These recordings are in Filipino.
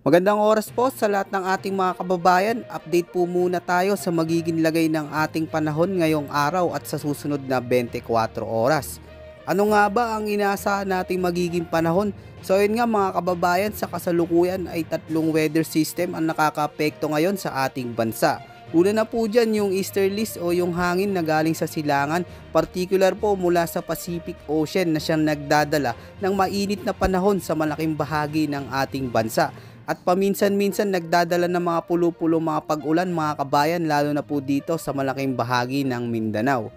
Magandang oras po sa lahat ng ating mga kababayan. Update po muna tayo sa magiging lagay ng ating panahon ngayong araw at sa susunod na 24 oras. Ano nga ba ang inaasahan nating magiging panahon? So yun nga mga kababayan, sa kasalukuyan ay tatlong weather system ang nakakaapekto ngayon sa ating bansa. Una na po dyan yung easterlies o yung hangin na galing sa silangan, particular po mula sa Pacific Ocean na siyang nagdadala ng mainit na panahon sa malaking bahagi ng ating bansa. At paminsan-minsan nagdadala ng mga pulo-pulo mga pag-ulan mga kabayan, lalo na po dito sa malaking bahagi ng Mindanao.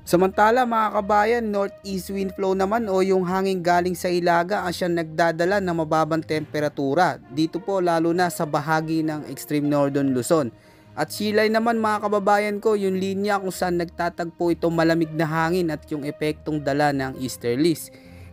Samantala mga kabayan, northeast wind flow naman o yung hangin galing sa Ilaga ang siyang nagdadala ng mababang temperatura. Dito po lalo na sa bahagi ng extreme northern Luzon. At silay naman mga kababayan ko, yung linya kung saan nagtatagpo itong malamig na hangin at yung epektong dala ng easterlies.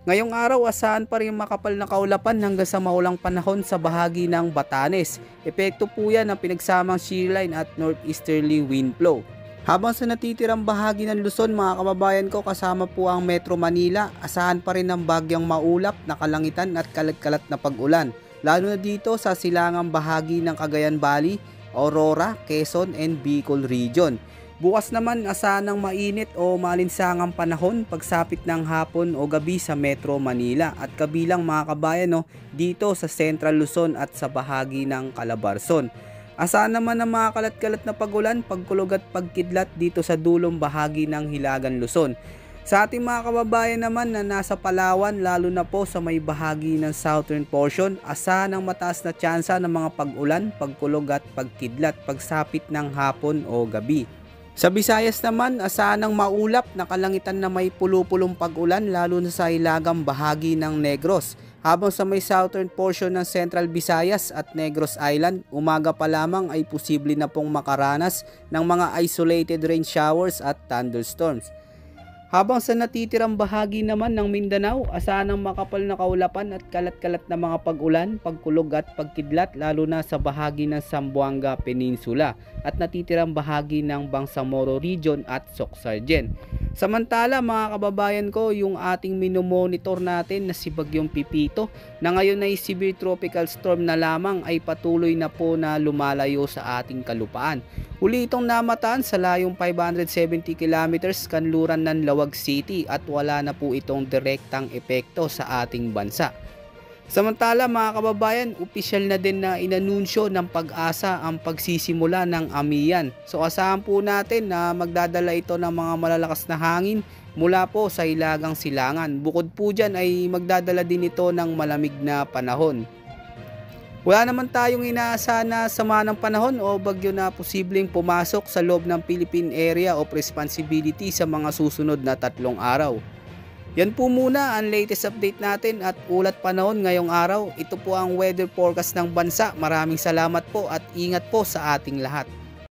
Ngayong araw, asahan pa rin makapal na kaulapan hanggang sa maulang panahon sa bahagi ng Batanes. Epekto po yan ng pinagsamang shear line at northeasterly wind flow. Habang sa natitirang bahagi ng Luzon mga kababayan ko, kasama po ang Metro Manila, asahan pa rin ng bagyang maulap na kalangitan at kalat-kalat na pag-ulan. Lalo na dito sa silangang bahagi ng Cagayan Valley, Aurora, Quezon and Bicol region. Bukas naman asahan ng mainit o malinsangang panahon pagsapit ng hapon o gabi sa Metro Manila at kabilang mga kabayan dito sa Central Luzon at sa bahagi ng Calabarzon. Asahan naman ng mga kalat-kalat na pagulan, pagkulog at pagkidlat dito sa dulong bahagi ng Hilagan Luzon. Sa ating mga kababayan naman na nasa Palawan, lalo na po sa may bahagi ng southern portion, asahan ng mataas na tsansa ng mga pag-ulan, pagkulog at pagkidlat pagsapit ng hapon o gabi. Sa Visayas naman, asahan ng maulap na kalangitan na may pulo-pulong pag-ulan lalo na sa hilagang bahagi ng Negros. Habang sa may southern portion ng Central Visayas at Negros Island, umaga pa lamang ay posible na pong makaranas ng mga isolated rain showers at thunderstorms. Habang sa natitirang bahagi naman ng Mindanao, asahan ng makapal na kaulapan at kalat-kalat na mga pag-ulan, pagkulog at pagkidlat lalo na sa bahagi ng Zamboanga Peninsula at natitirang bahagi ng Bangsamoro Region at Soxargen. Samantala mga kababayan ko, yung ating minomonitor natin na si Bagyong Pipito na ngayon ay severe tropical storm na lamang ay patuloy na po na lumalayo sa ating kalupaan. Uli itong namataan sa layong 570 kilometers kanluran ng Lawag City at wala na po itong direktang epekto sa ating bansa. Samantala mga kababayan, opisyal na din na inanunsyo ng Pag-asa ang pagsisimula ng amihan. So asahan po natin na magdadala ito ng mga malalakas na hangin mula po sa hilagang silangan. Bukod po dyan ay magdadala din ito ng malamig na panahon. Wala naman tayong inaasahan na sama ng panahon o bagyo na posibleng pumasok sa loob ng Philippine Area of Responsibility sa mga susunod na 3 araw. Yan po muna ang latest update natin at ulat panahon ngayong araw. Ito po ang weather forecast ng bansa. Maraming salamat po at ingat po sa ating lahat.